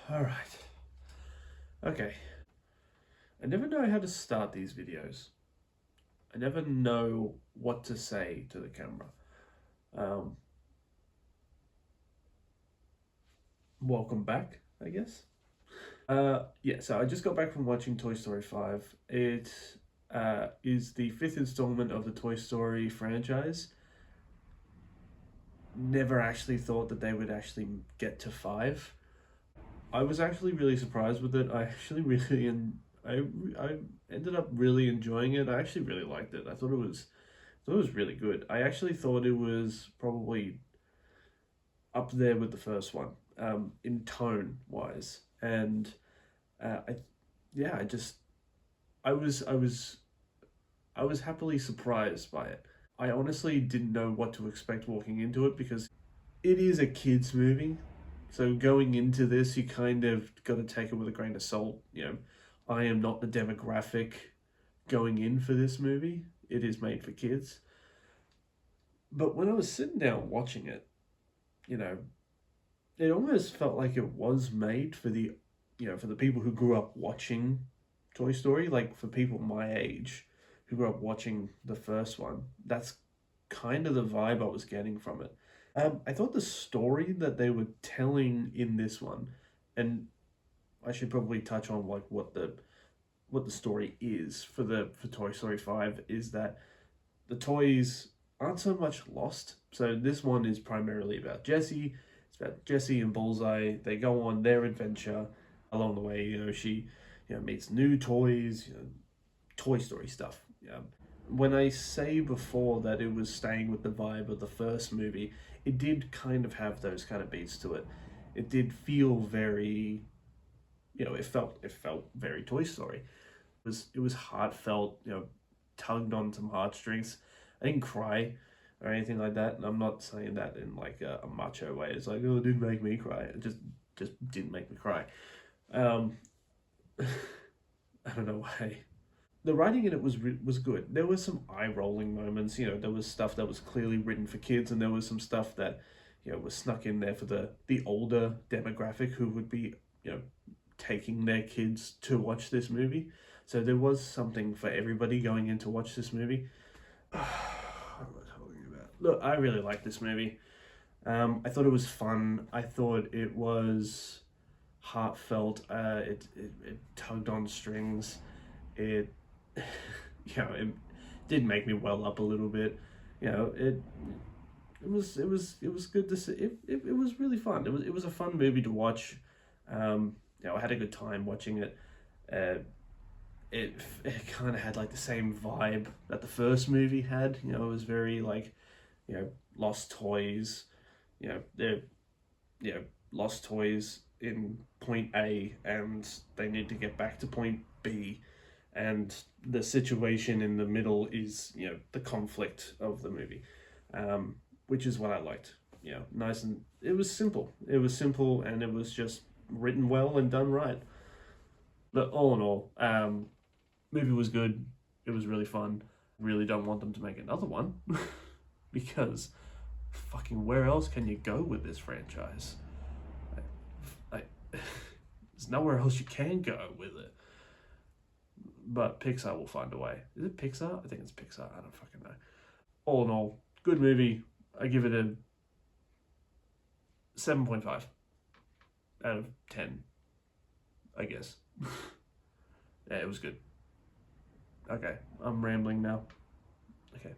All right. Okay. I never know how to start these videos. I never know what to say to the camera. Um, Welcome back, I guess. Yeah, so I just got back from watching Toy Story 5. It is the fifth installment of the Toy Story franchise. Never actually thought that they would actually get to 5. I was actually really surprised with it. I actually really I ended up really enjoying it. I actually really liked it. I thought it was really good. I actually thought it was probably up there with the first one, in tone wise, and I yeah, I just I was happily surprised by it. I honestly didn't know what to expect walking into it because it is a kids movie. So going into this, you kind of got to take it with a grain of salt. I am not the demographic going in for this movie. It is made for kids. But when I was sitting down watching it, you know, it almost felt like it was made for the people who grew up watching Toy Story, like for people my age who grew up watching the first one. That's kind of the vibe I was getting from it. I thought the story that they were telling in this one, and I should probably touch on like what the story is for Toy Story 5 is that the toys aren't so much lost. So this one is primarily about Jessie. It's about Jessie and Bullseye. They go on their adventure along the way. She meets new toys, Toy Story stuff. Yeah. When I say before that it was staying with the vibe of the first movie, it did kind of have those kind of beats to it. It did feel very, it felt very Toy Story. It was heartfelt, tugged on some heartstrings. I didn't cry or anything like that, and I'm not saying that in like a macho way. It's like, oh, it didn't make me cry. It just didn't make me cry. Um, I don't know why. The writing in it was good. There was some eye rolling moments. There was stuff that was clearly written for kids, and there was some stuff that was snuck in there for the older demographic who would be taking their kids to watch this movie. So there was something for everybody going in to watch this movie. What am I talking about? Look, I really liked this movie. I thought it was fun. I thought it was heartfelt. It tugged on strings. It it did make me well up a little bit. It was good to see. It was really fun. It was a fun movie to watch. I had a good time watching it. Uh, it kind of had like the same vibe that the first movie had. It was very like, lost toys. They're lost toys in point A, and they need to get back to point B, and the situation in the middle is the conflict of the movie, which is what I liked. Nice, and it was simple. It was simple, and it was just written well and done right. But all in all, movie was good. It was really fun. Really don't want them to make another one because fucking where else can you go with this franchise? I, there's nowhere else you can go with it. But Pixar will find a way. Is it Pixar? I think it's Pixar. I don't fucking know. All in all, good movie. I give it a 7.5 out of 10, I guess. Yeah, it was good. Okay, I'm rambling now. Okay.